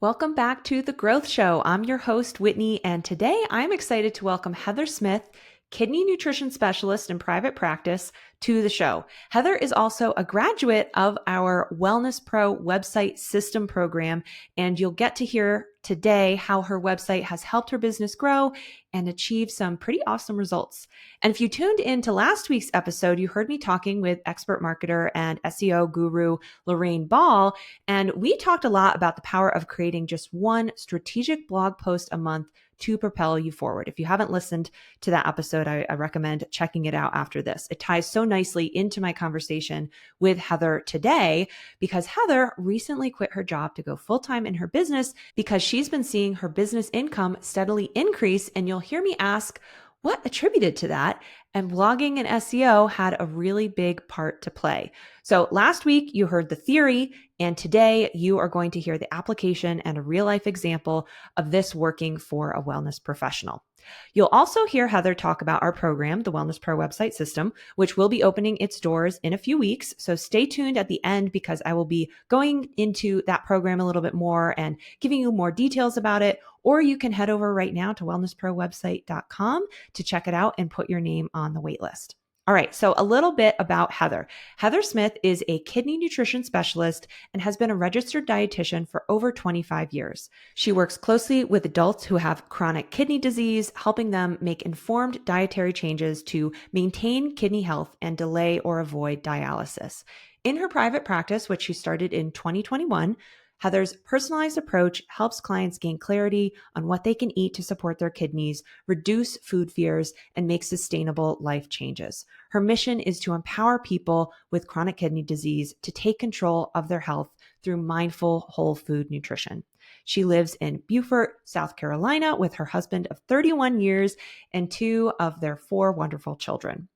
Welcome back to The Growth Show. I'm your host, Whitney, and today I'm excited to welcome Heather Smith, kidney nutrition specialist in private practice, to the show. Heather is also a graduate of our Wellness Pro website system program, and you'll get to hear today how her website has helped her business grow and achieve some pretty awesome results. And if you tuned in to last week's episode, you heard me talking with expert marketer and SEO guru Lorraine Ball, and we talked a lot about the power of creating just one strategic blog post a month to propel you forward. If you haven't listened to that episode, I recommend checking it out after this. It ties so nicely into my conversation with Heather today because Heather recently quit her job to go full-time in her business because she's been seeing her business income steadily increase. And you'll hear me ask what attributed to that. And blogging and SEO had a really big part to play. So last week you heard the theory, and today you are going to hear the application and a real life example of this working for a wellness professional. You'll also hear Heather talk about our program, the Wellness Pro website system, which will be opening its doors in a few weeks. So stay tuned at the end because I will be going into that program a little bit more and giving you more details about it. Or you can head over right now to wellnessprowebsite.com to check it out and put your name on the wait list. All right, so a little bit about Heather. Heather Smith is a kidney nutrition specialist and has been a registered dietitian for over 25 years. She works closely with adults who have chronic kidney disease, helping them make informed dietary changes to maintain kidney health and delay or avoid dialysis. In her private practice, which she started in 2021, Heather's personalized approach helps clients gain clarity on what they can eat to support their kidneys, reduce food fears, and make sustainable life changes. Her mission is to empower people with chronic kidney disease to take control of their health through mindful whole food nutrition. She lives in Beaufort, South Carolina, with her husband of 31 years and two of their four wonderful children.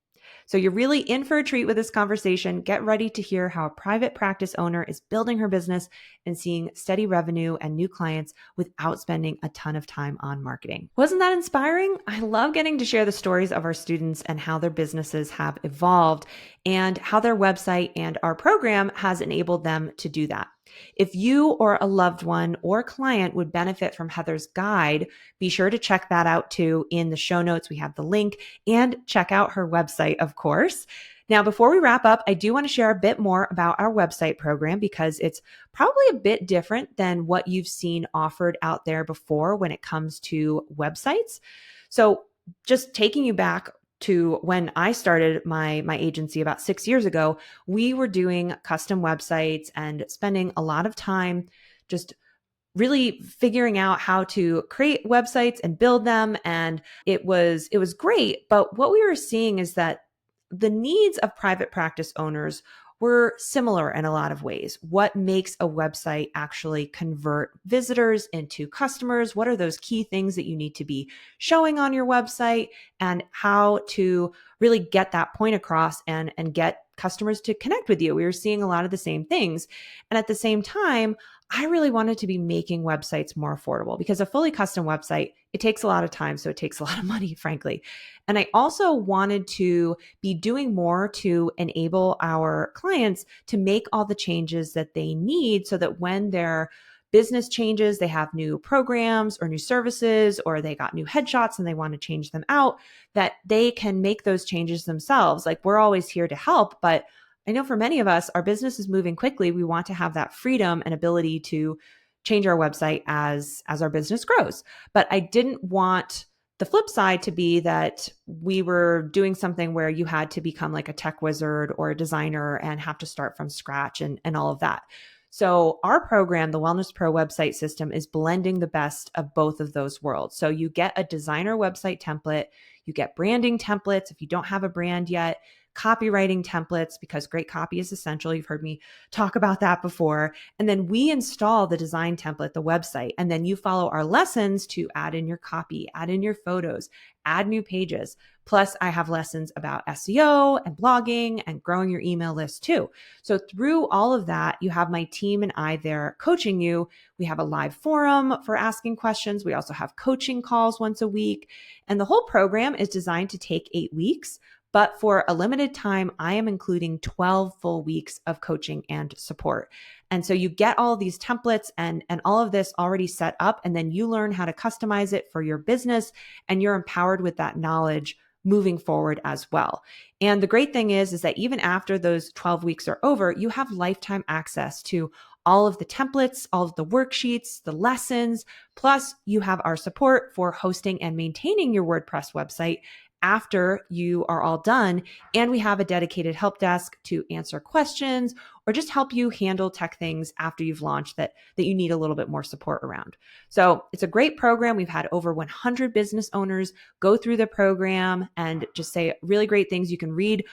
So you're really in for a treat with this conversation. Get ready to hear how a private practice owner is building her business and seeing steady revenue and new clients without spending a ton of time on marketing. Wasn't that inspiring? I love getting to share the stories of our students and how their businesses have evolved and how their website and our program has enabled them to do that. If you or a loved one or client would benefit from Heather's guide, be sure to check that out too. In the show notes, we have the link, and check out her website, of course. Now, before we wrap up, I do want to share a bit more about our website program because it's probably a bit different than what you've seen offered out there before when it comes to websites. So just taking you back to when I started my agency about 6 years ago, we were doing custom websites and spending a lot of time just really figuring out how to create websites and build them. And it was great. But what we were seeing is that the needs of private practice owners were similar in a lot of ways. What makes a website actually convert visitors into customers? What are those key things that you need to be showing on your website, and how to really get that point across and get customers to connect with you? We were seeing a lot of the same things. And at the same time, I really wanted to be making websites more affordable because a fully custom website, it takes a lot of time. So it takes a lot of money, frankly. And I also wanted to be doing more to enable our clients to make all the changes that they need so that when their business changes, they have new programs or new services, or they got new headshots and they want to change them out, that they can make those changes themselves. Like, we're always here to help, but I know for many of us, our business is moving quickly. We want to have that freedom and ability to change our website as our business grows. But I didn't want the flip side to be that we were doing something where you had to become like a tech wizard or a designer and have to start from scratch and all of that. So our program, the Wellness Pro website system, is blending the best of both of those worlds. So you get a designer website template, you get branding templates if you don't have a brand yet, copywriting templates, because great copy is essential. You've heard me talk about that before. And then we install the design template, the website, and then you follow our lessons to add in your copy, add in your photos, add new pages. Plus, I have lessons about SEO and blogging and growing your email list too. So through all of that, you have my team and I there coaching you. We have a live forum for asking questions. We also have coaching calls once a week. And the whole program is designed to take 8 weeks. But for a limited time, I am including 12 full weeks of coaching and support. And so you get all of these templates and all of this already set up, and then you learn how to customize it for your business, and you're empowered with that knowledge moving forward as well. And the great thing is that even after those 12 weeks are over, you have lifetime access to all of the templates, all of the worksheets, the lessons, plus you have our support for hosting and maintaining your WordPress website after you are all done. And we have a dedicated help desk to answer questions or just help you handle tech things after you've launched that you need a little bit more support around. So it's a great program. We've had over 100 business owners go through the program and just say really great things. You can read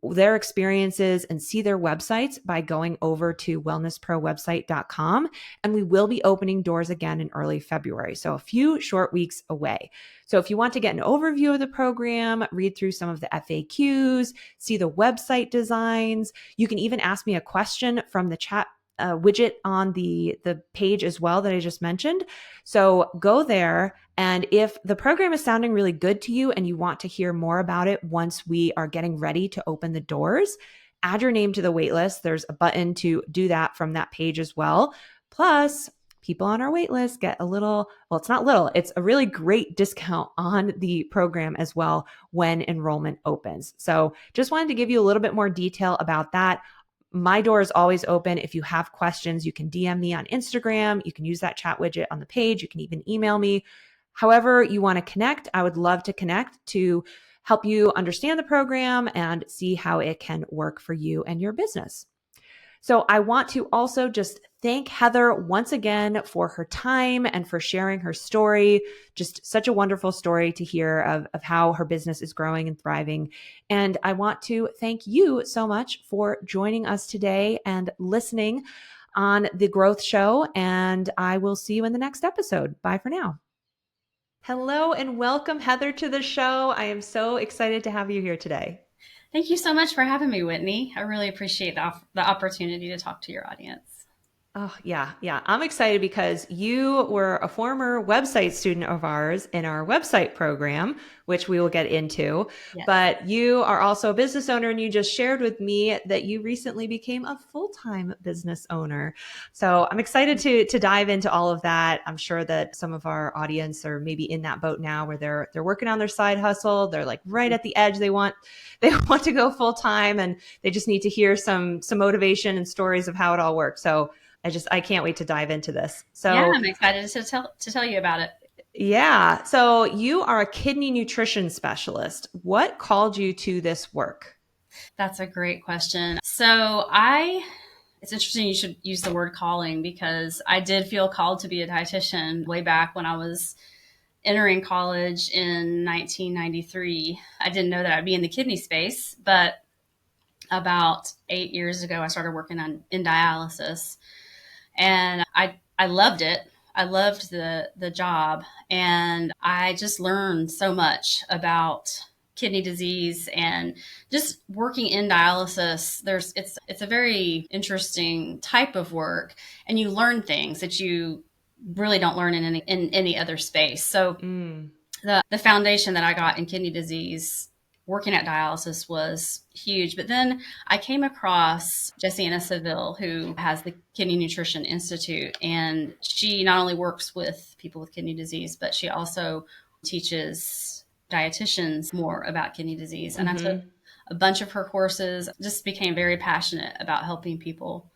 their experiences and see their websites by going over to wellnessprowebsite.com. And we will be opening doors again in early February. So a few short weeks away. So if you want to get an overview of the program, read through some of the FAQs, see the website designs, you can even ask me a question from the chat widget on the page as well that I just mentioned. So go there. And if the program is sounding really good to you and you want to hear more about it once we are getting ready to open the doors, add your name to the waitlist. There's a button to do that from that page as well. Plus, people on our waitlist get a little, well, it's not little, it's a really great discount on the program as well when enrollment opens. So just wanted to give you a little bit more detail about that. My door is always open. If you have questions, you can DM me on Instagram. You can use that chat widget on the page. You can even email me. However you want to connect, I would love to connect to help you understand the program and see how it can work for you and your business. So I want to also just thank Heather once again for her time and for sharing her story. Just such a wonderful story to hear of how her business is growing and thriving. And I want to thank you so much for joining us today and listening on the Growth Show. And I will see you in the next episode. Bye for now. Hello and welcome, Heather, to the show. I am so excited to have you here today. Thank you so much for having me, Whitney. I really appreciate the opportunity to talk to your audience. Oh, yeah. I'm excited because you were a former website student of ours in our website program, which we will get into. Yes. But you are also a business owner, and you just shared with me that you recently became a full-time business owner. So I'm excited to dive into all of that. I'm sure that some of our audience are maybe in that boat now where they're working on their side hustle. They're like right at the edge. They want to go full-time, and they just need to hear some motivation and stories of how it all works. So I can't wait to dive into this. So yeah, I'm excited to tell you about it. Yeah. So you are a kidney nutrition specialist. What called you to this work? That's a great question. It's interesting you should use the word calling, because I did feel called to be a dietitian way back when I was entering college in 1993. I didn't know that I'd be in the kidney space, but about 8 years ago, I started working in dialysis. And I loved it. I loved the job, and I just learned so much about kidney disease and just working in dialysis. It's a very interesting type of work, and you learn things that you really don't learn in any other space. So the foundation that I got in kidney disease working at dialysis was huge. But then I came across Jessiana Seville, who has the Kidney Nutrition Institute. And she not only works with people with kidney disease, but she also teaches dietitians more about kidney disease. And I took a bunch of her courses, just became very passionate about helping people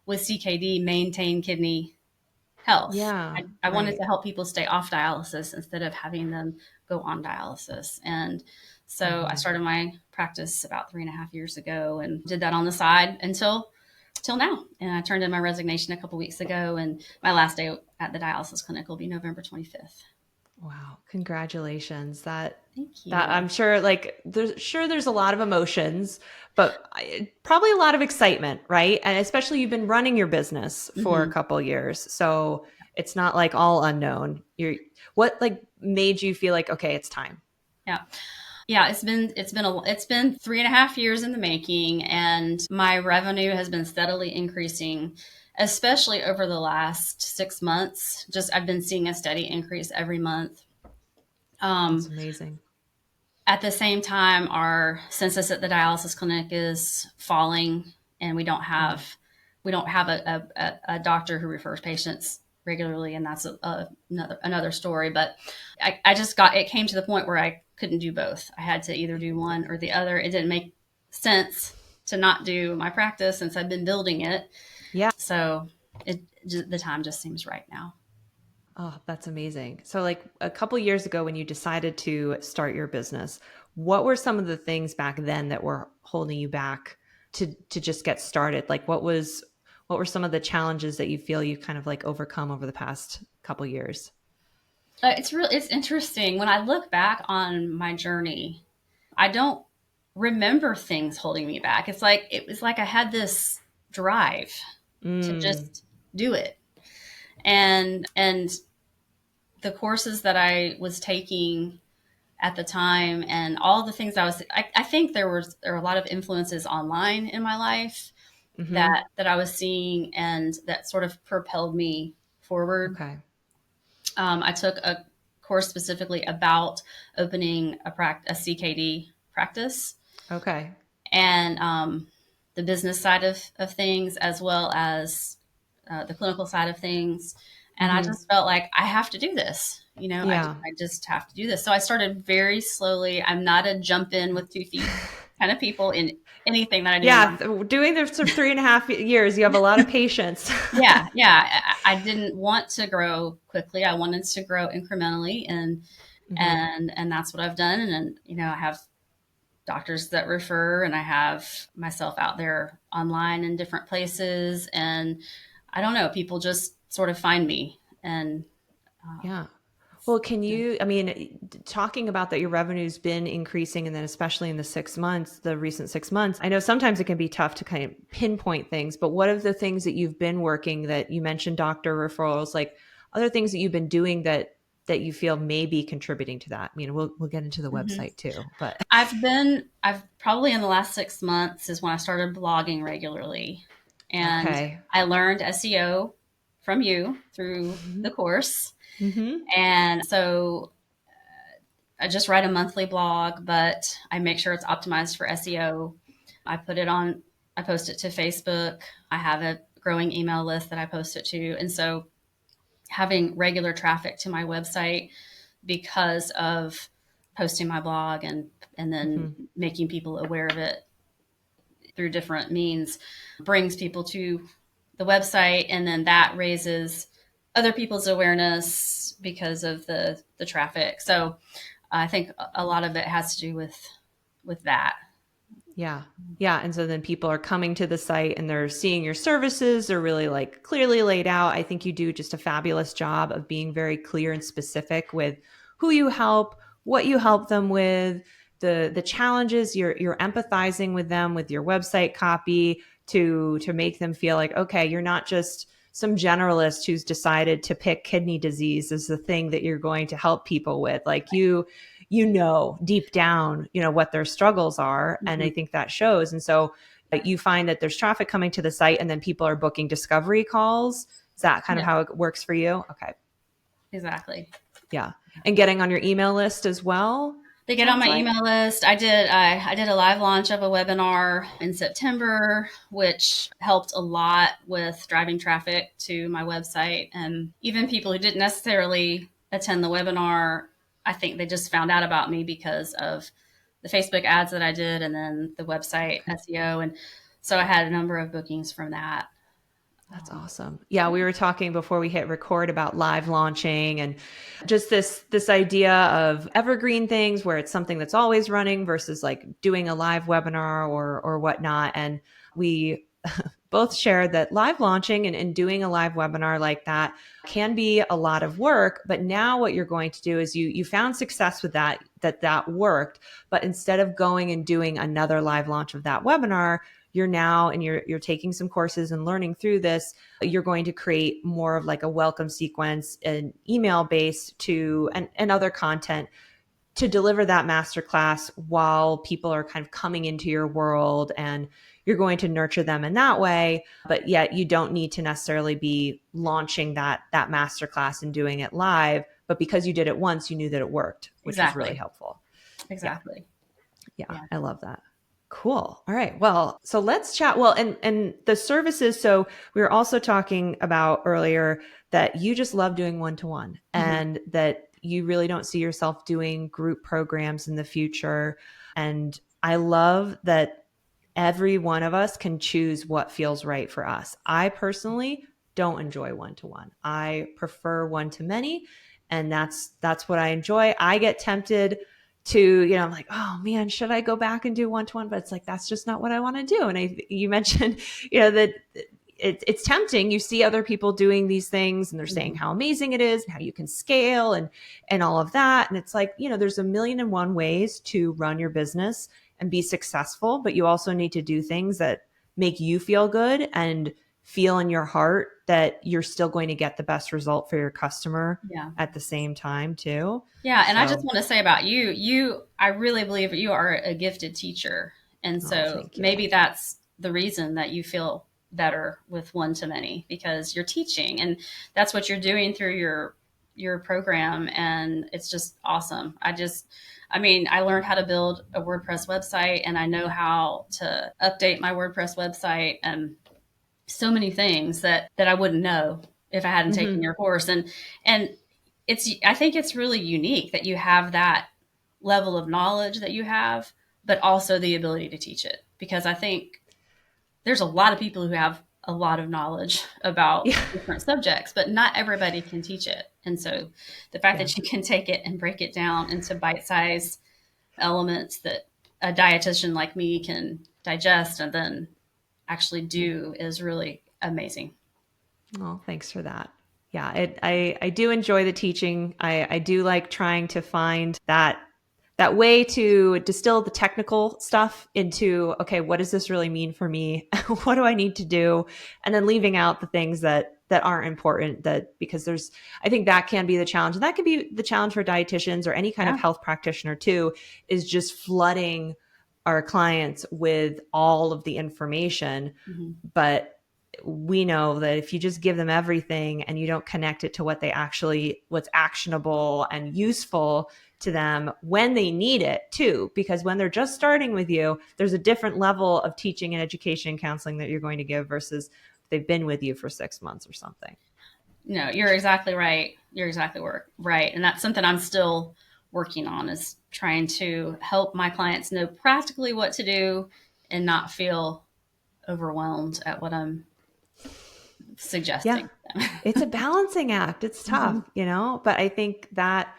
with CKD maintain kidney health. Yeah. I wanted to help people stay off dialysis instead of having them go on dialysis. And so I started my practice about 3.5 years ago and did that on the side until now. And I turned in my resignation a couple weeks ago, and my last day at the dialysis clinic will be November 25th. Wow. Congratulations. Thank you. That I'm sure there's a lot of emotions, but probably a lot of excitement, right? And especially you've been running your business for a couple of years. So it's not like all unknown. What made you feel like, okay, it's time? Yeah, it's been 3.5 years in the making, and my revenue has been steadily increasing, especially over the last 6 months. I've been seeing a steady increase every month. That's amazing. at the same time, our census at the dialysis clinic is falling, and Mm. we don't have a doctor who refers patients regularly, and that's another story. But I just got it came to the point where I couldn't do both. I had to either do one or the other. It didn't make sense to not do my practice since I've been building it. Yeah. So the time just seems right now. Oh, that's amazing. So like a couple years ago when you decided to start your business, what were some of the things back then that were holding you back to just get started? Like what were some of the challenges that you feel you kind of like overcome over the past couple years? It's interesting when I look back on my journey. I don't remember things holding me back. It was like I had this drive to Mm, just do it. And the courses that I was taking at the time and all the things I think there were a lot of influences online in my life mm-hmm. that I was seeing and that sort of propelled me forward. Okay. I took a course specifically about opening a CKD practice Okay. and the business side of things as well as the clinical side of things. And I Mm-hmm. just felt like I have to do this. Yeah. I just have to do this. So I started very slowly. I'm not a jump in with 2 feet kind of people in anything that I do in Yeah. life. Doing this for 3.5 years, you have a lot of patience. Yeah, yeah. I didn't want to grow quickly. I wanted to grow incrementally, Mm-hmm. and that's what I've done. And then I have doctors that refer, and I have myself out there online in different places, and I don't know, people just sort of find me, and Yeah. it's, Well, can you, I mean, talking about that your revenue's been increasing and then especially in the 6 months, the recent 6 months, I know sometimes it can be tough to kind of pinpoint things, but what are the things that you've been working that you mentioned doctor referrals, like other things that you've been doing that you feel may be contributing to that? I mean, we'll get into the Mhm. website too, but I've probably in the last 6 months is when I started blogging regularly, and okay. I learned SEO from you through the course. Mm-hmm. And so I just write a monthly blog, but I make sure it's optimized for SEO. I put it on, I post it to Facebook. I have a growing email list that I post it to. And so having regular traffic to my website because of posting my blog and then Mm-hmm. making people aware of it through different means brings people to the website, and then that raises other people's awareness because of the traffic. So I think a lot of it has to do with that. Yeah. Yeah. And so then people are coming to the site and they're seeing your services. They're really like clearly laid out. I think you do just a fabulous job of being very clear and specific with who you help, what you help them with, the challenges. You're empathizing with them with your website copy to make them feel like, okay, you're not just some generalist who's decided to pick kidney disease as the thing that you're going to help people with. Like you know deep down what their struggles are, and I Mhm. think that shows. And so you find that there's traffic coming to the site and then people are booking discovery calls. Is that kind of Yeah, how it works for you? Okay. exactly. Yeah. And getting on your email list as well, They get on sounds my like. email list. I did a live launch of a webinar in September, which helped a lot with driving traffic to my website. And even people who didn't necessarily attend the webinar, I think they just found out about me because of the Facebook ads that I did and then the website Okay. SEO. And so I had a number of bookings from that. That's awesome. Yeah, we were talking before we hit record about live launching and just this idea of evergreen things where it's something that's always running versus like doing a live webinar or whatnot. And we both shared that live launching and doing a live webinar like that can be a lot of work. But now what you're going to do is you found success with that worked. But instead of going and doing another live launch of that webinar, you're now and you're taking some courses and learning through this. You're going to create more of like a welcome sequence and email based to and other content to deliver that masterclass while people are kind of coming into your world, and you're going to nurture them in that way. But yet you don't need to necessarily be launching that masterclass and doing it live. But because you did it once, you knew that it worked, which was really Exactly. helpful. Yeah. Exactly. Yeah. Yeah. I love that. Cool. All right. Well, so let's chat. Well, and the services. So we were also talking about earlier that you just love doing one-to-one Mhm. and that you really don't see yourself doing group programs in the future. And I love that every one of us can choose what feels right for us. I personally don't enjoy one-to-one. I prefer one-to-many, and that's what I enjoy. I get tempted to, I'm like, oh man, should I go back and do one-to-one? But it's like, that's just not what I want to do. And you mentioned, that it's tempting. You see other people doing these things and they're saying Mhm. how amazing it is and how you can scale and all of that. And it's like, there's a million and one ways to run your business and be successful, but you also need to do things that make you feel good and feel in your heart that you're still going to get the best result for your customer Yeah. at the same time too. Yeah, and I just So, want to say about I really believe you are a gifted teacher. And oh, so thank you. maybe that's the reason that you feel better with one to many because you're teaching and that's what you're doing through your program and it's just awesome. I learned how to build a WordPress website and I know how to update my WordPress website and so many things that I wouldn't know if I hadn't taken Mm-hmm. your course. And I think it's really unique that you have that level of knowledge that you have, but also the ability to teach it. Because I think there's a lot of people who have a lot of knowledge about Yeah. different subjects, but not everybody can teach it. And so the fact Yeah. that you can take it and break it down into bite-sized elements that a dietitian like me can digest and then actually do is really amazing. Oh, thanks for that. Yeah, I do enjoy the teaching. I do like trying to find that way to distill the technical stuff into, okay, what does this really mean for me? What do I need to do? And then leaving out the things that aren't important, that because I think that can be the challenge. And that can be the challenge for dietitians or any kind of Yeah. health practitioner too, is just flooding our clients with all of the information. Mm-hmm. But we know that if you just give them everything and you don't connect it to what's actionable and useful to them when they need it too, because when they're just starting with you, there's a different level of teaching and education and counseling that you're going to give versus if they've been with you for 6 months or something. No, you're exactly right. You're exactly right. And that's something I'm still working on is trying to help my clients know practically what to do and not feel overwhelmed at what I'm Yeah. suggesting. It's a balancing act. It's tough, Mhm. but I think that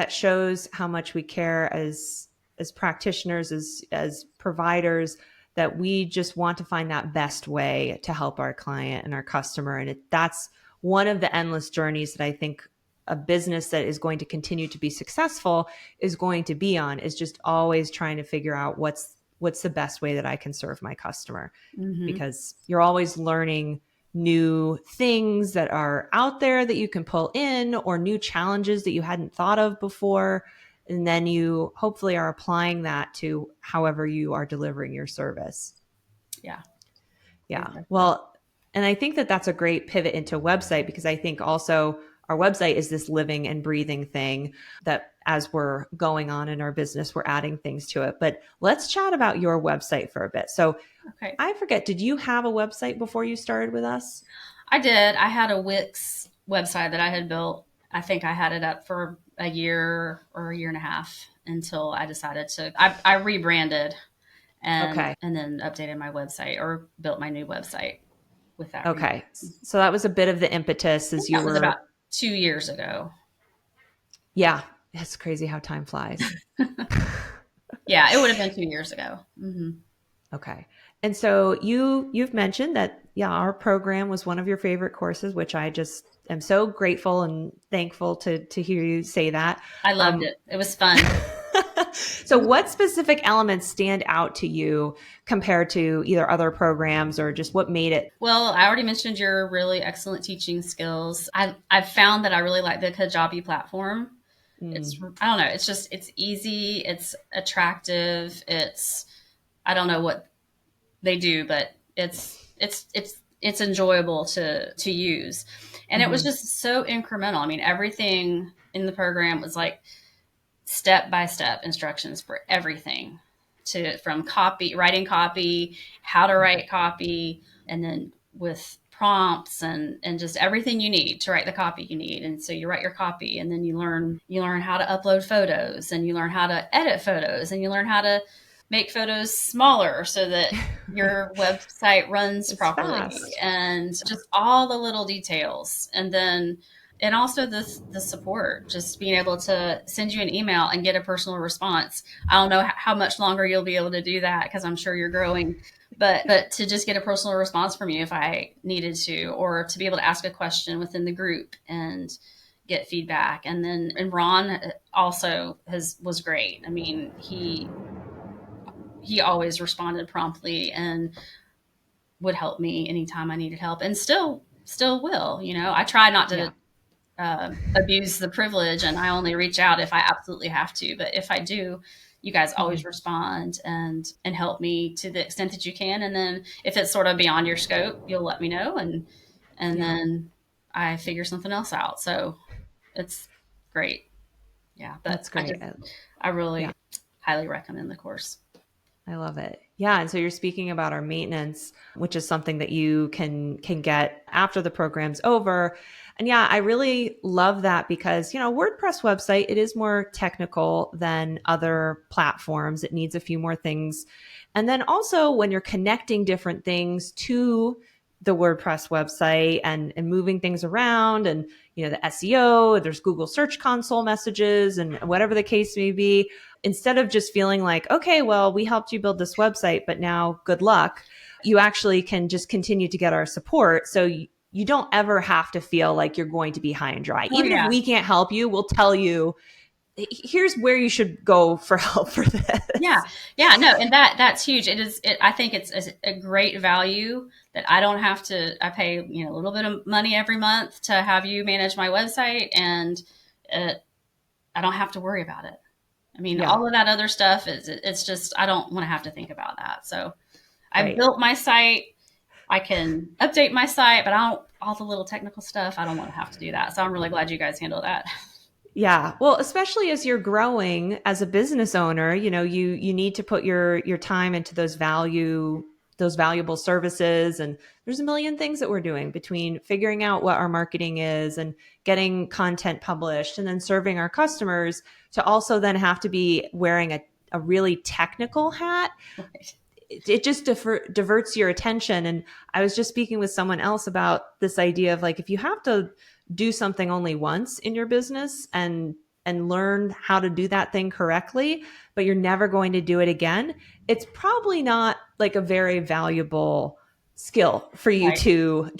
shows how much we care as practitioners, as providers, that we just want to find that best way to help our client and our customer. And that's one of the endless journeys that I think a business that is going to continue to be successful is going to be on, is just always trying to figure out what's the best way that I can serve my customer, Mhm. because you're always learning new things that are out there that you can pull in, or new challenges that you hadn't thought of before. And then you hopefully are applying that to however you are delivering your service. Yeah, Yeah. exactly right. Well, and I think that that's a great pivot into website, because I think also our website is this living and breathing thing that as we're going on in our business, we're adding things to it. But let's chat about your website for a bit. So Okay. I forget, did you have a website before you started with us? I did. I had a Wix website that I had built. I think I had it up for a year or a year and a half until I decided I rebranded Okay. and then updated my website or built my new website with that rebrand. Okay. So that was a bit of the impetus I think as you that was about were, 2 years ago. yeah, it's crazy how time flies. Yeah, it would have been 2 years ago. Hmm. Okay. And so you've mentioned that, yeah, our program was one of your favorite courses, which I just am so grateful and thankful to hear you say that. I loved Um, it. It was fun. so what specific elements stand out to you compared to either other programs, or just what made it? Well, I already mentioned your really excellent teaching skills. I've found that I really like the Kajabi platform. Mm, I don't know, it's easy, it's attractive, I don't know what they do, but it's enjoyable to use. And it was mhm. just so incremental. I mean, everything in the program was like step-by-step instructions for everything, from writing copy, how to write copy, and then with prompts and just everything you need to write the copy you need. And so you write your copy, and then you learn how to upload photos, and you learn how to edit photos, and you learn how to make photos smaller so that your website runs It's properly, fast. and just all the little details. And also the support, just being able to send you an email and get a personal response. I don't know how much longer you'll be able to do that, because I'm sure you're growing, but to just get a personal response from you if I needed to, or to be able to ask a question within the group and get feedback. And Ron also was great. I mean, he always responded promptly and would help me anytime I needed help, and still will. I try not to Yeah. abuse the privilege, and I only reach out if I absolutely have to. But if I do, you guys always Mhm. respond and help me to the extent that you can. And then if it's sort of beyond your scope, you'll let me know, and Yeah. then I figure something else out. So it's great. Yeah, but That's I great. just I Yeah. really highly recommend the course. I love it. Yeah, and so you're speaking about our maintenance, which is something that you can get after the program's over. And yeah, I really love that because, WordPress website, it is more technical than other platforms. It needs a few more things. And then also when you're connecting different things to the WordPress website and moving things around and, the SEO, there's Google Search Console messages and whatever the case may be, instead of just feeling like, okay, well, we helped you build this website, but now good luck, you actually can just continue to get our support. So you don't ever have to feel like you're going to be high and dry. Oh Even if yeah. we can't help you, we'll tell you, here's where you should go for help for Yeah, this. yeah, no, and that's huge. It is. I think it's a great value that I don't have to. I pay a little bit of money every month to have you manage my website, and it, I don't have to worry about it. I mean, Yeah, all of that other stuff it's just I don't want to have to think about that. So I right. built my site. I can update my site, but I don't all the little technical stuff. I don't want to have to do that. So I'm really glad you guys handle that. Yeah. Well, especially as you're growing as a business owner, you need to put your time into those valuable services, and there's a million things that we're doing between figuring out what our marketing is and getting content published and then serving our customers, to also then have to be wearing a really technical hat. Right. It just diverts your attention. And I was just speaking with someone else about this idea of, like, if you have to do something only once in your business and learn how to do that thing correctly, but you're never going to do it again, it's probably not like a very valuable skill for you Right. to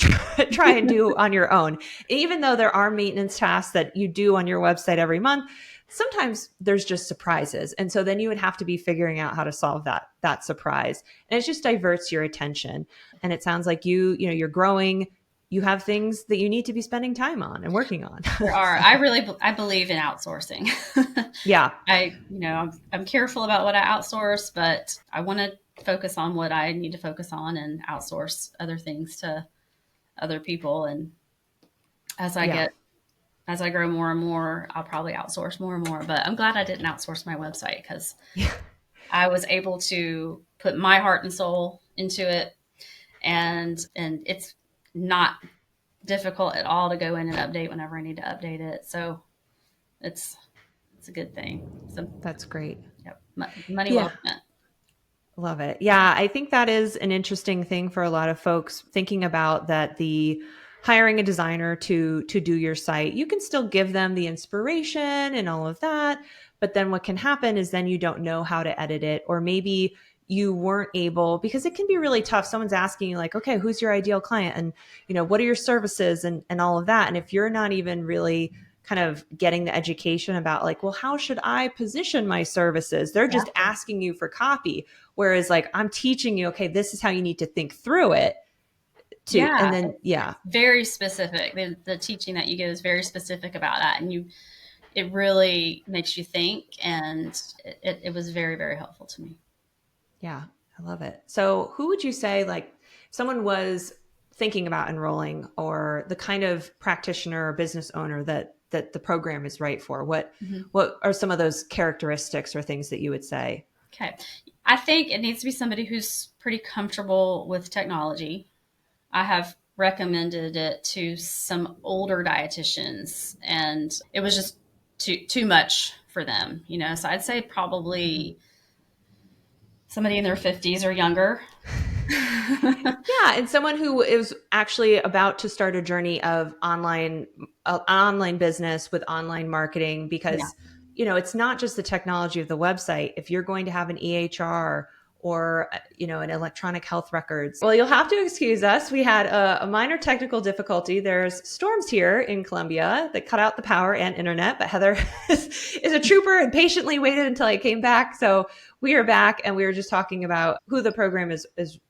try and do on your own. Even though there are maintenance tasks that you do on your website every month, sometimes there's just surprises. And so then you would have to be figuring out how to solve that surprise. And it just diverts your attention. And it sounds like you're growing, you have things that you need to be spending time on and working on. There are. So, I believe in outsourcing. yeah. I'm careful about what I outsource, but I want to focus on what I need to focus on and outsource other things to other people. And as I Yeah. get as I grow more and more, I'll probably outsource more and more. But I'm glad I didn't outsource my website, because Yeah. I was able to put my heart and soul into it, and it's not difficult at all to go in and update whenever I need to update it. So it's it's a good thing. So That's great. yep, money Yeah. well spent. Love it. Yeah, I think that is an interesting thing for a lot of folks thinking about, that the hiring a designer to do your site. You can still give them the inspiration and all of that, but then what can happen is then you don't know how to edit it, or maybe you weren't able, because it can be really tough. Someone's asking you, like, okay, who's your ideal client, and what are your services, and all of that. And if you're not even really kind of getting the education about, like, well, how should I position my services? They're just Yeah. asking you for copy. Whereas, like, I'm teaching you, okay, this is how you need to think through it, and Yeah, then, yeah, very specific. The teaching that you get is very specific about that, and it really makes you think, and it was very, very helpful to me. yeah, I love it. So who would you say, like, if someone was thinking about enrolling, or the kind of practitioner or business owner that the program is right for? Mhm. What are some of those characteristics or things that you would say? Okay. I think it needs to be somebody who's pretty comfortable with technology. I have recommended it to some older dietitians, and it was just too much for them, you know. So I'd say Mhm. probably somebody in their 50s or younger. Yeah, and someone who is actually about to start a journey of online business with online marketing, Yeah. because it's not just the technology of the website. If you're going to have an EHR or an electronic health records, well, you'll have to excuse us. We had a minor technical difficulty. There's storms here in Columbia that cut out the power and internet, but Heather is a trooper and patiently waited until I came back. So we are back, and we were just talking about who the program is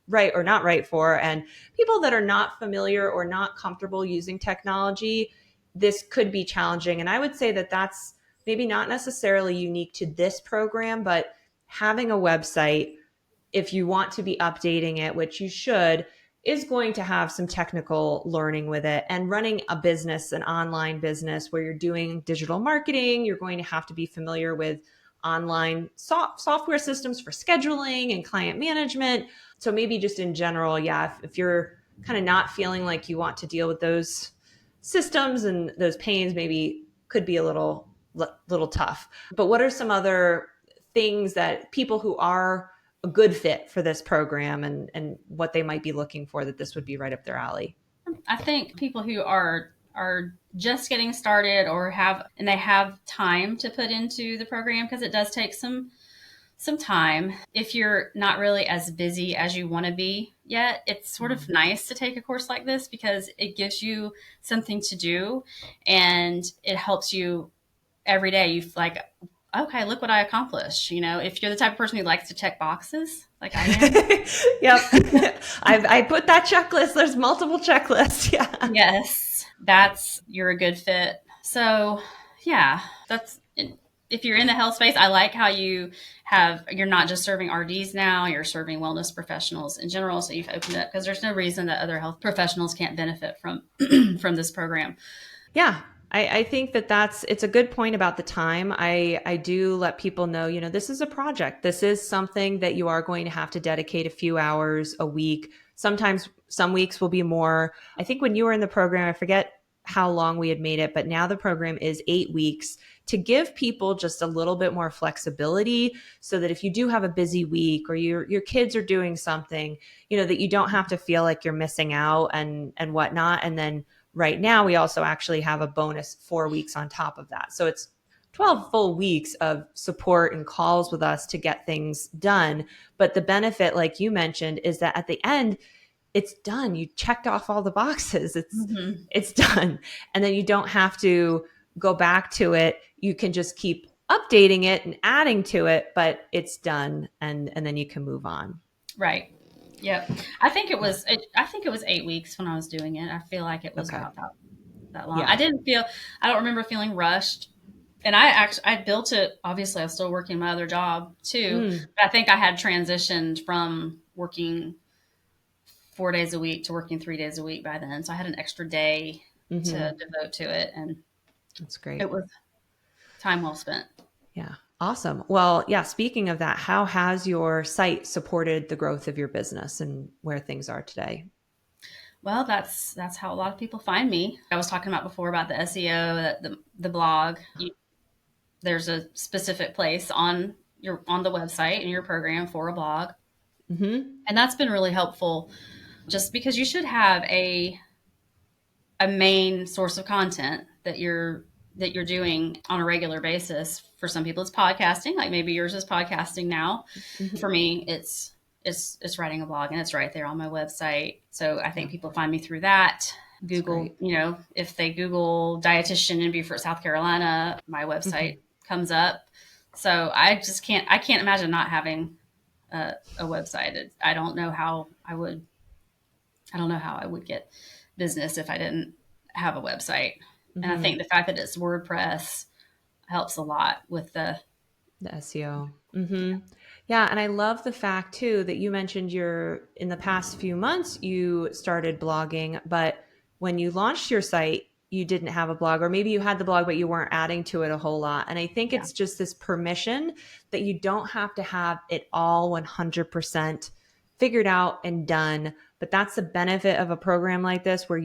right or not right for. And people that are not familiar or not comfortable using technology, this could be challenging. And I would say that that's maybe not necessarily unique to this program, but having a website, if you want to be updating it, which you should, is going to have some technical learning with it. And running a business, an online business where you're doing digital marketing, you're going to have to be familiar with online software systems for scheduling and client management. So maybe just in general, yeah, if you're kind of not feeling like you want to deal with those systems and those pains, maybe could be a little tough. But what are some other things that people who are a good fit for this program, and what they might be looking for, that this would be right up their alley? I think people who are just getting started or they have time to put into the program, because it does take some time. If you're not really as busy as you want to be yet, it's sort of nice to take a course like this because it gives you something to do, and it helps you every day. You like, okay, look what I accomplished. You know, if you're the type of person who likes to check boxes like I am. Yep. I put that checklist. There's multiple checklists. Yeah. Yes, you're a good fit. So, yeah, that's if you're in the health space. I like how you're not just serving RDs now, you're serving wellness professionals in general. So you've opened up, because there's no reason that other health professionals can't benefit from from this program. Yeah. I think it's a good point about the time. I do let people know, this is a project. This is something that you are going to have to dedicate a few hours a week. Sometimes some weeks will be more. I think when you were in the program, I forget how long we had made it, but now the program is 8 weeks, to give people just a little bit more flexibility, so that if you do have a busy week or your kids are doing something, that you don't have to feel like you're missing out and whatnot. And then right now, we also actually have a bonus 4 weeks on top of that. So it's 12 full weeks of support and calls with us to get things done. But the benefit, like you mentioned, is that at the end, it's done. You checked off all the boxes. Mm-hmm. It's done. And then you don't have to go back to it. You can just keep updating it and adding to it, but it's done, and then you can move on. Right. Yep. I think it was 8 weeks when I was doing it. I feel like it was Okay. about that long. Yeah. I don't remember feeling rushed. And I built it. Obviously, I was still working my other job too. Mm. But I think I had transitioned from working 4 days a week to working 3 days a week by then. So I had an extra day Hmm. to devote to it. And That's great. it was time well spent. Yeah. Awesome. Well, yeah, speaking of that, how has your site supported the growth of your business and where things are today? Well, that's how a lot of people find me. I was talking about before about the SEO, the blog. There's a specific place on the website in your program for a blog, Hmm. and that's been really helpful. Just because you should have a main source of content that you're doing on a regular basis. For some people, it's podcasting, like maybe yours is podcasting now. For Hmm. me, it's writing a blog, and it's right there on my website. So I Yeah, think people find me through that. that's Google, great. if they Google dietitian in Beaufort, South Carolina, my website Hmm. comes up. So I can't imagine not having a website. I don't know how I would get business if I didn't have a website. And I think Hmm. the fact that it's WordPress helps a lot with The SEO. Hmm. Yeah. And I love the fact too that you mentioned in the past few months, you started blogging, but when you launched your site, you didn't have a blog, or maybe you had the blog, but you weren't adding to it a whole lot. And I think Yeah. it's just this permission that you don't have to have it all 100% figured out and done. But that's the benefit of a program like this, where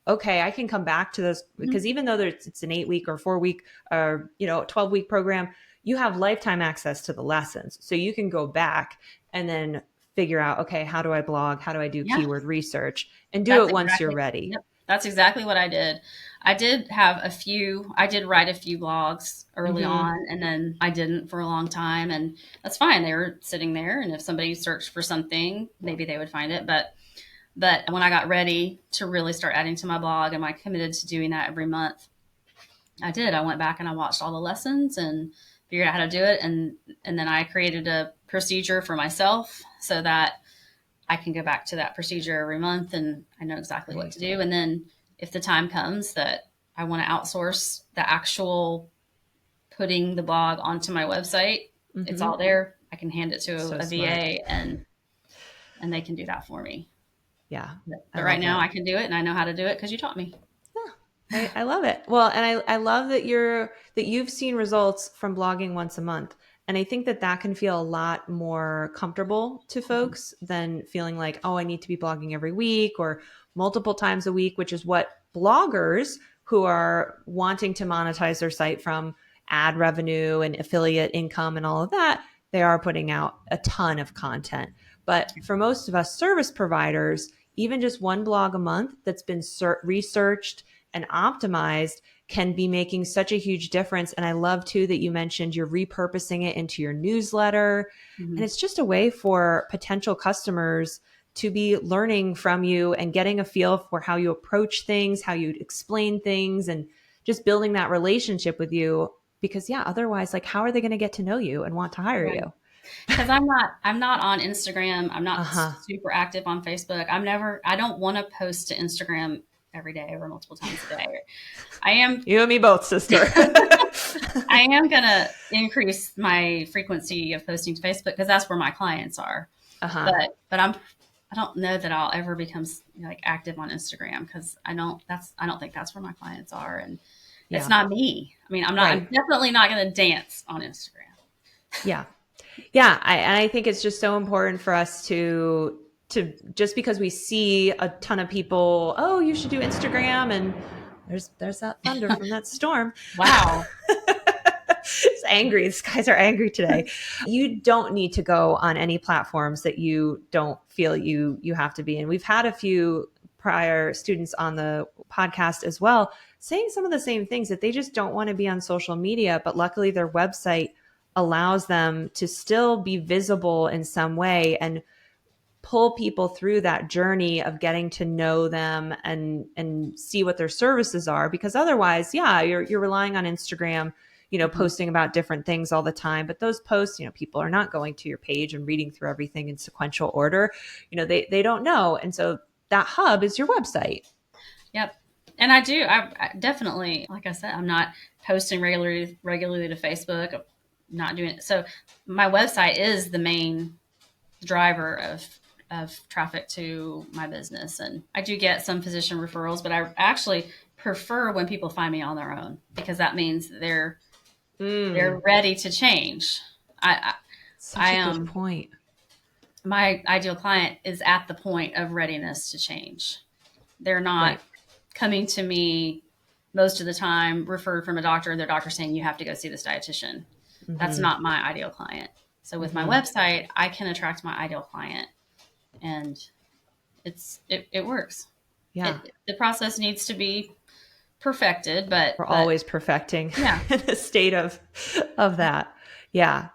okay, I can come back to those, Mhm. because even though it's an 8 week or 4 week or 12-week program, you have lifetime access to the lessons. So you can go back and then figure out, okay, how do I blog? How do I do Yeah. keyword research? And do That's it once you're exactly, ready. yep. That's exactly what I did. I did write a few blogs early Mm-hmm. on, and then I didn't for a long time. And that's fine. They were sitting there. And if somebody searched for something, maybe they would find it. But when I got ready to really start adding to my blog, and I committed to doing that every month, I did. I went back and I watched all the lessons and figured out how to do it. And then I created a procedure for myself so that I can go back to that procedure every month and I know exactly what Right. to do. And then if the time comes that I want to outsource the actual putting the blog onto my website, it's Mm-hmm. all there. I can hand it to So a smart. VA and they can do that for me. Yeah. I But right love now I that. can do it and I know how to do it because you taught me. I love it. Well, and I love that you've seen results from blogging once a month. And I think that can feel a lot more comfortable to Mhm. folks than feeling like, oh, I need to be blogging every week or multiple times a week, which is what bloggers who are wanting to monetize their site from ad revenue and affiliate income and all of that, they are putting out a ton of content. But for most of us service providers, even just one blog a month that's been researched and optimized can be making such a huge difference. And I love too that you mentioned you're repurposing it into your newsletter. And Mhm. it's just a way for potential customers to be learning from you and getting a feel for how you approach things, how you explain things, and just building that relationship with you. Because yeah, otherwise, like, how are they going to get to know you and want to hire Right. you? Because I'm not on Instagram. I'm not Uh-huh. super active on Facebook. I don't want to post to Instagram every day or multiple times a day. I am You and me both, sister. I am gonna increase my frequency of posting to Facebook because that's where my clients are. Uh-huh. But I don't know that I'll ever become like active on Instagram because I don't think that's where my clients are, and it's Yeah. not me. I mean, I'm Right. definitely not going to dance on Instagram. Yeah. Yeah, I think it's just so important for us to just because we see a ton of people, oh, you should do Instagram, and there's that thunder from that storm. Wow. It's angry. These guys are angry today. You don't need to go on any platforms that you don't feel you have to be in. We've had a few prior students on the podcast as well saying some of the same things, that they just don't want to be on social media, but luckily their website allows them to still be visible in some way and pull people through that journey of getting to know them and see what their services are. Because otherwise, yeah, you're relying on Instagram, Mhm. posting about different things all the time, but those posts, people are not going to your page and reading through everything in sequential order. They don't know. And so that hub is your website. Yep. And I definitely, like I said, I'm not posting regularly to Facebook. I'm not doing it. So my website is the main driver of traffic to my business. And I do get some physician referrals, but I actually prefer when people find me on their own because that means they're Mm, ready to change. I such a good am point. My ideal client is at the point of readiness to change. They're not Right. coming to me most of the time referred from a doctor, their doctor saying you have to go see this dietitian. That's Mm-hmm. not my ideal client. So with my Mm-hmm. website, I can attract my ideal client and it works. Yeah. The process needs to be perfected, We're but always perfecting yeah. the state of that. Yeah.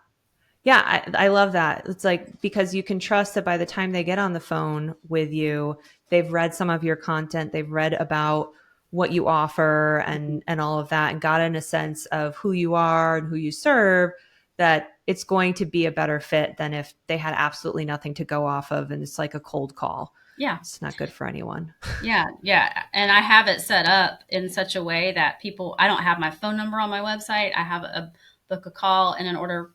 Yeah, I love that. It's like, because you can trust that by the time they get on the phone with you, they've read some of your content, they've read about what you offer and all of that, and gotten a sense of who you are and who you serve, that it's going to be a better fit than if they had absolutely nothing to go off of and it's like a cold call. Yeah. It's not good for anyone. Yeah, yeah. And I have it set up in such a way that I don't have my phone number on my website. I have a book a call, and in order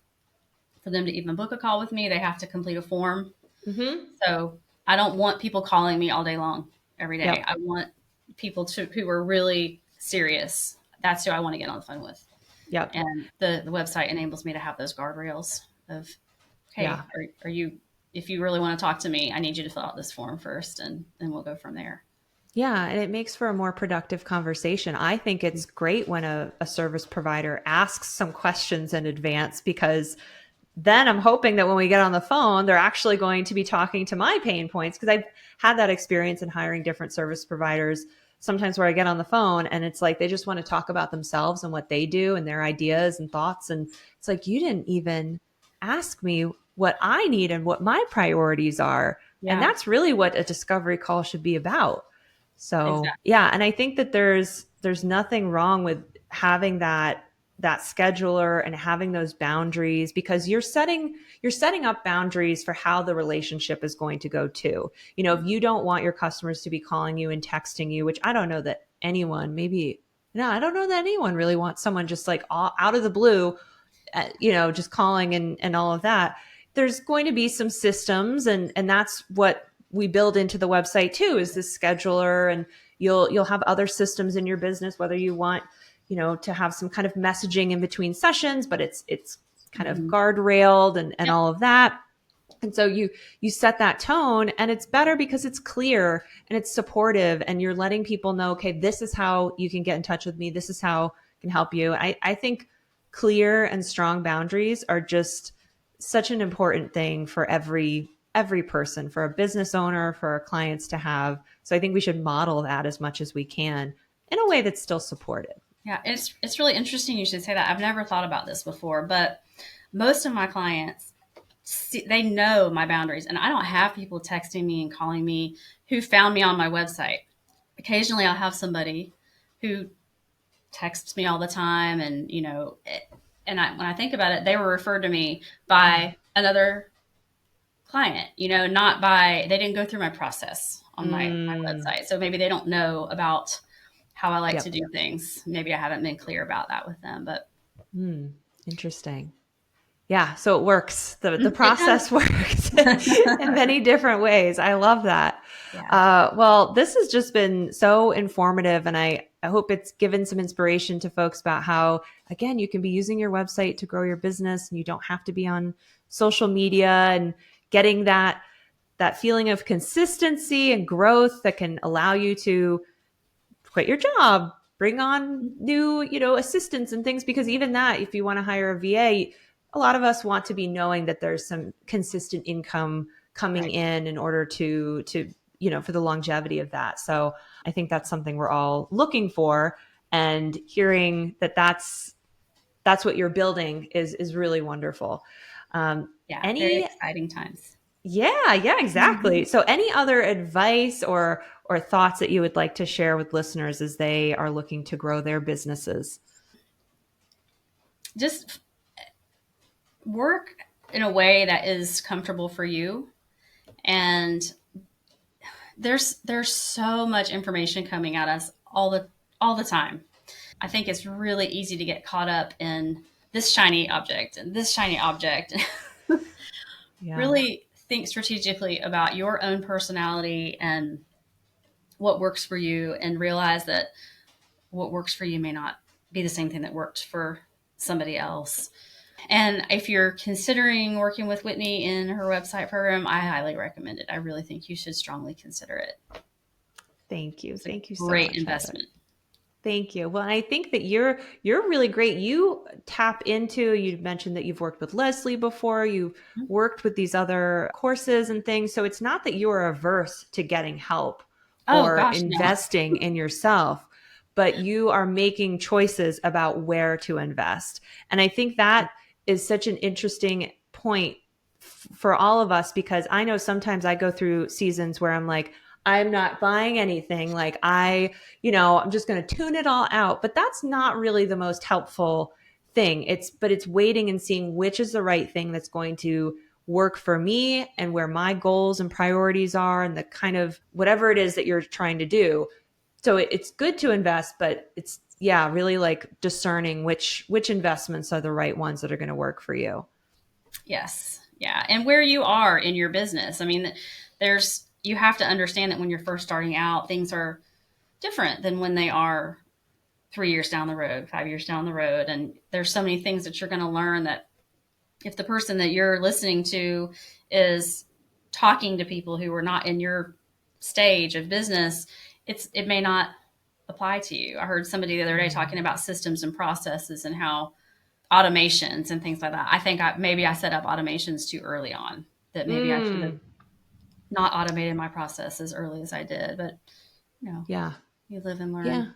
for them to even book a call with me, they have to complete a form. Mm-hmm. So I don't want people calling me all day long every day. Yep. I want people who are really serious. That's who I want to get on the phone with. Yep. And the website enables me to have those guardrails of, Yeah. hey, are you, if you really want to talk to me, I need you to fill out this form first, and then we'll go from there. Yeah, and it makes for a more productive conversation. I think it's great when a service provider asks some questions in advance, because then I'm hoping that when we get on the phone, they're actually going to be talking to my pain points. Because I've had that experience in hiring different service providers, sometimes where I get on the phone and it's like they just want to talk about themselves and what they do and their ideas and thoughts. And it's like, you didn't even ask me what I need and what my priorities are. And Yeah, that's really what a discovery call should be about. So exactly. yeah, and I think that there's nothing wrong with having that scheduler and having those boundaries, because you're setting up boundaries for how the relationship is going to go too. If you don't want your customers to be calling you and texting you, which I don't know that anyone, maybe, no, I don't know that anyone really wants someone just like all, out of the blue, just calling and all of that. There's going to be some systems, and that's what we build into the website too, is this scheduler. And you'll have other systems in your business, whether you want, to have some kind of messaging in between sessions, but it's kind of Mm-hmm. guardrailed and Yep. all of that. And so you set that tone, and it's better because it's clear and it's supportive, and you're letting people know, okay, this is how you can get in touch with me, this is how I can help you. I think clear and strong boundaries are just such an important thing for every person, for a business owner, for our clients to have. So I think we should model that as much as we can in a way that's still supportive. Yeah, it's really interesting you should say that. I've never thought about this before, but most of my clients, they know my boundaries, and I don't have people texting me and calling me who found me on my website. Occasionally I'll have somebody who texts me all the time, and when I think about it, they were referred to me by another client, not by, they didn't go through my process on my Mm, website. So maybe they don't know about how I like to yep. do things. Maybe I haven't been clear about that with them, but Mm, interesting. Yeah, so it works. The it does. process works in many different ways. I love that. Yeah. Well, this has just been so informative, and I hope it's given some inspiration to folks about how, again, you can be using your website to grow your business, and you don't have to be on social media, and getting that feeling of consistency and growth that can allow you to quit your job, bring on new, assistants and things. Because even that, if you want to hire a VA, a lot of us want to be knowing that there's some consistent income coming Right. in order to for the longevity of that. So I think that's something we're all looking for, and hearing that that's what you're building is really wonderful. Yeah. Very Any exciting times. Yeah, exactly. So any other advice or thoughts that you would like to share with listeners as they are looking to grow their businesses? Just work in a way that is comfortable for you. And there's so much information coming at us all the time. I think it's really easy to get caught up in this shiny object and this shiny object. Yeah. Really think strategically about your own personality and what works for you, and realize that what works for you may not be the same thing that worked for somebody else. And if you're considering working with Whitney in her website program, I highly recommend it. I really think you should strongly consider it. Thank you. It's a Thank you so great much, Heather. investment. Thank you. Well, I think that you're really great. You tap into, you mentioned that you've worked with Leslie before, you've worked with these other courses and things. So it's not that you're averse to getting help Oh or gosh, no. investing in yourself, but you are making choices about where to invest. And I think that is such an interesting point for all of us, because I know sometimes I go through seasons where I'm like, I'm not buying anything. Like I'm just going to tune it all out. But that's not really the most helpful thing. But it's waiting and seeing which is the right thing that's going to work for me and where my goals and priorities are, and the kind of whatever it is that you're trying to do. So it's good to invest, but it's, yeah, really like discerning which investments are the right ones that are going to work for you. Yes. Yeah. And where you are in your business. I mean, you have to understand that when you're first starting out, things are different than when they are 3 years down the road, 5 years down the road. And there's so many things that you're going to learn that if the person that you're listening to is talking to people who are not in your stage of business, it may not apply to you. I heard somebody the other day talking about systems and processes and how automations and things like that. I think maybe I set up automations too early on, that maybe I should have Mm, not automated my process as early as I did. But yeah. you live and Yeah. learn.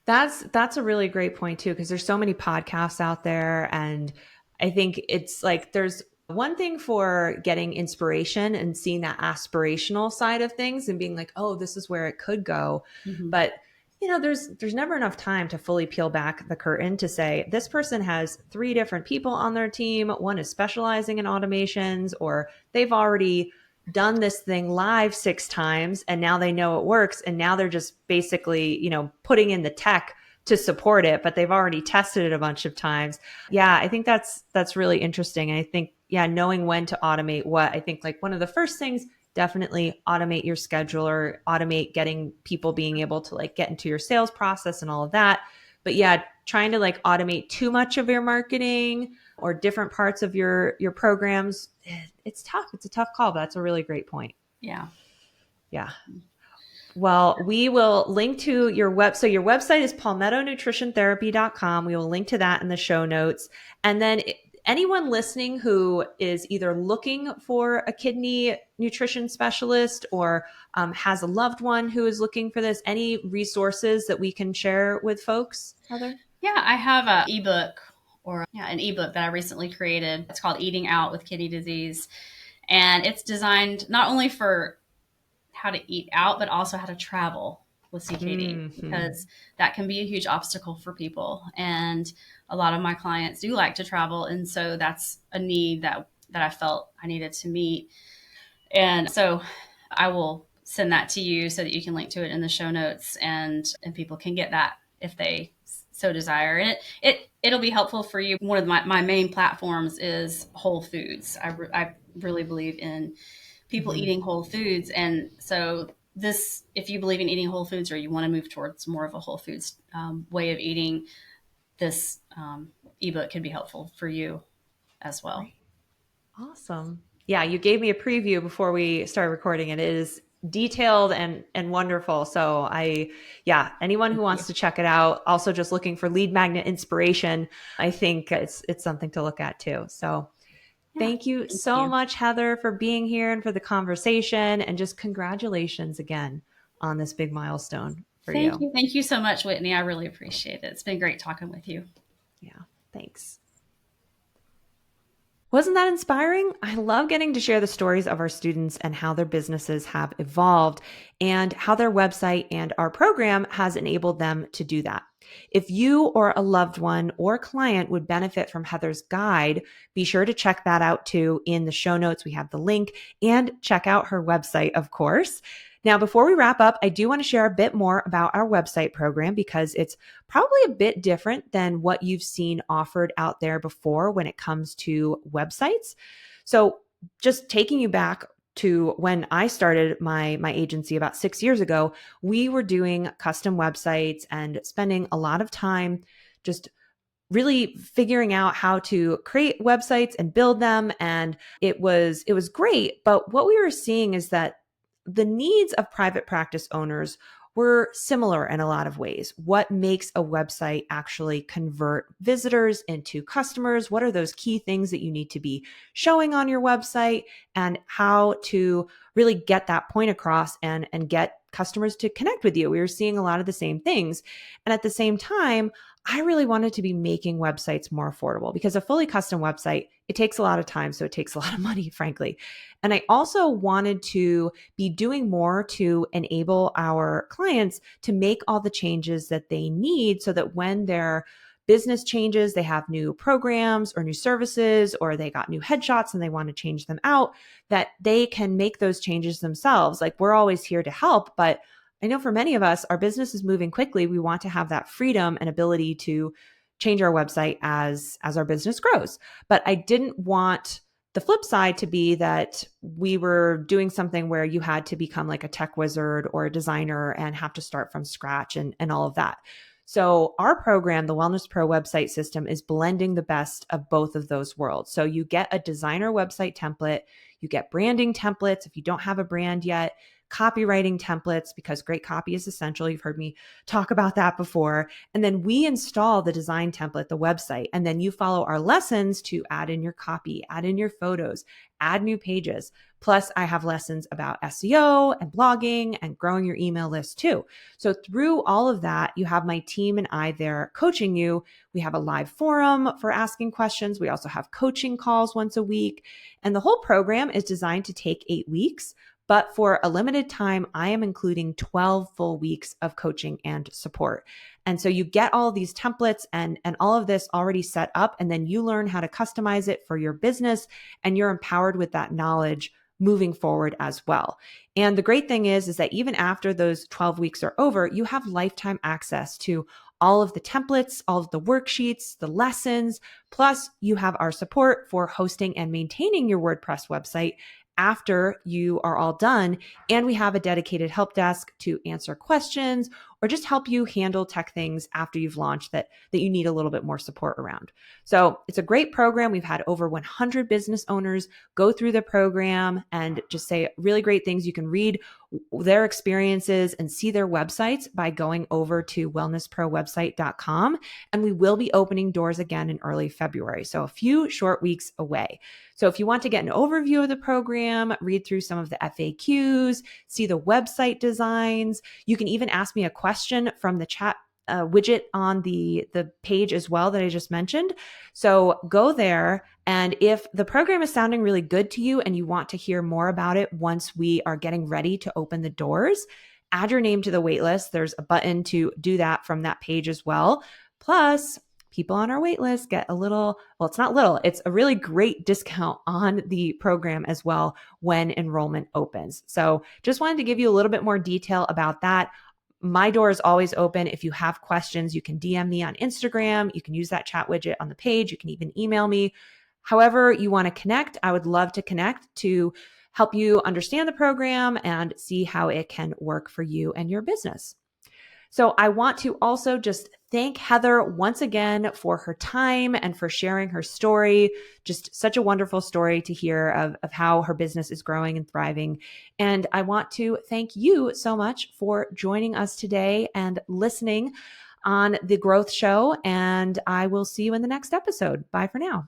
That's a really great point too, because there's so many podcasts out there. And I think it's like there's one thing for getting inspiration and seeing that aspirational side of things and being like, oh, this is where it could go. Mm-hmm. But there's never enough time to fully peel back the curtain to say this person has 3 different people on their team. One is specializing in automations, or they've already done this thing live 6 times and now they know it works, and now they're just basically putting in the tech to support it, but they've already tested it a bunch of times. Yeah, I think that's really interesting. And I think, yeah, knowing when to automate what, I think like one of the first things, definitely automate your scheduler, automate getting people being able to like get into your sales process and all of that. But yeah, trying to like automate too much of your marketing or different parts of your programs, it's tough. It's a tough call, but that's a really great point. Yeah. Yeah. Well, we will link to your so your website is palmettonutritiontherapy.com. We will link to that in the show notes. And then anyone listening who is either looking for a kidney nutrition specialist or has a loved one who is looking for this, any resources that we can share with folks, Heather? Yeah, I have an ebook an ebook that I recently created. It's called Eating Out with Kidney Disease. And it's designed not only for how to eat out, but also how to travel with CKD, Mm-hmm. because that can be a huge obstacle for people. And a lot of my clients do like to travel. And so that's a need that I felt I needed to meet. And so I will send that to you so that you can link to it in the show notes, and people can get that if they so desire. And it'll be helpful for you. One of my main platforms is whole foods. I really believe in people Mm-hmm. eating whole foods. And so if you believe in eating whole foods, or you want to move towards more of a whole foods way of eating, this ebook can be helpful for you as well. Great. Awesome. Yeah, you gave me a preview before we started recording. It is detailed and wonderful. So yeah, anyone who Thank you. wants to check it out, also just looking for lead magnet inspiration, I think it's something to look at too. So Yeah. thank you Thank so you. much, Heather, for being here and for the conversation, and just congratulations again on this big milestone for Thank you. you. Thank you so much, Whitney. I really appreciate it. It's been great talking with you. Yeah, thanks. Wasn't that inspiring? I love getting to share the stories of our students and how their businesses have evolved and how their website and our program has enabled them to do that. If you or a loved one or client would benefit from Heather's guide, be sure to check that out too. In the show notes, we have the link, and check out her website, of course. Now, before we wrap up, I do want to share a bit more about our website program, because it's probably a bit different than what you've seen offered out there before when it comes to websites. So just taking you back to when I started my agency about 6 years ago, we were doing custom websites and spending a lot of time just really figuring out how to create websites and build them. And it was great. But what we were seeing is that the needs of private practice owners were similar in a lot of ways. What makes a website actually convert visitors into customers? What are those key things that you need to be showing on your website, and how to really get that point across and get customers to connect with you? We were seeing a lot of the same things. And at the same time, I really wanted to be making websites more affordable, because a fully custom website, it takes a lot of time. So it takes a lot of money, frankly. And I also wanted to be doing more to enable our clients to make all the changes that they need, so that when their business changes, they have new programs or new services, or they got new headshots and they want to change them out, that they can make those changes themselves. Like, we're always here to help, but I know for many of us, our business is moving quickly. We want to have that freedom and ability to change our website as our business grows. But I didn't want the flip side to be that we were doing something where you had to become like a tech wizard or a designer and have to start from scratch and all of that. So our program, the Wellness Pro website system, is blending the best of both of those worlds. So you get a designer website template, you get branding templates if you don't have a brand yet, copywriting templates, because great copy is essential. You've heard me talk about that before. And then we install the design template, the website, and then you follow our lessons to add in your copy, add in your photos, add new pages. Plus, I have lessons about SEO and blogging and growing your email list too. So through all of that, you have my team and I there coaching you. We have a live forum for asking questions. We also have coaching calls once a week. And the whole program is designed to take 8 weeks. But for a limited time, I am including 12 full weeks of coaching and support. And so you get all these templates and all of this already set up, and then you learn how to customize it for your business, and you're empowered with that knowledge moving forward as well. And the great thing is that even after those 12 weeks are over, you have lifetime access to all of the templates, all of the worksheets, the lessons, plus you have our support for hosting and maintaining your WordPress website after you are all done. And we have a dedicated help desk to answer questions or just help you handle tech things after you've launched that you need a little bit more support around. So it's a great program. We've had over 100 business owners go through the program and just say really great things. You can read their experiences and see their websites by going over to wellnessprowebsite.com. And we will be opening doors again in early February. So a few short weeks away. So if you want to get an overview of the program, read through some of the FAQs, see the website designs, you can even ask me a question from the chat widget on the page as well that I just mentioned. So go there. And if the program is sounding really good to you and you want to hear more about it once we are getting ready to open the doors, add your name to the waitlist. There's a button to do that from that page as well. Plus, people on our waitlist get a little, well, it's not little, it's a really great discount on the program as well when enrollment opens. So just wanted to give you a little bit more detail about that. My door is always open. If you have questions, you can DM me on Instagram. You can use that chat widget on the page. You can even email me. However you want to connect, I would love to connect to help you understand the program and see how it can work for you and your business. So I want to also just thank Heather once again for her time and for sharing her story. Just such a wonderful story to hear of how her business is growing and thriving. And I want to thank you so much for joining us today and listening on the Growth Show. And I will see you in the next episode. Bye for now.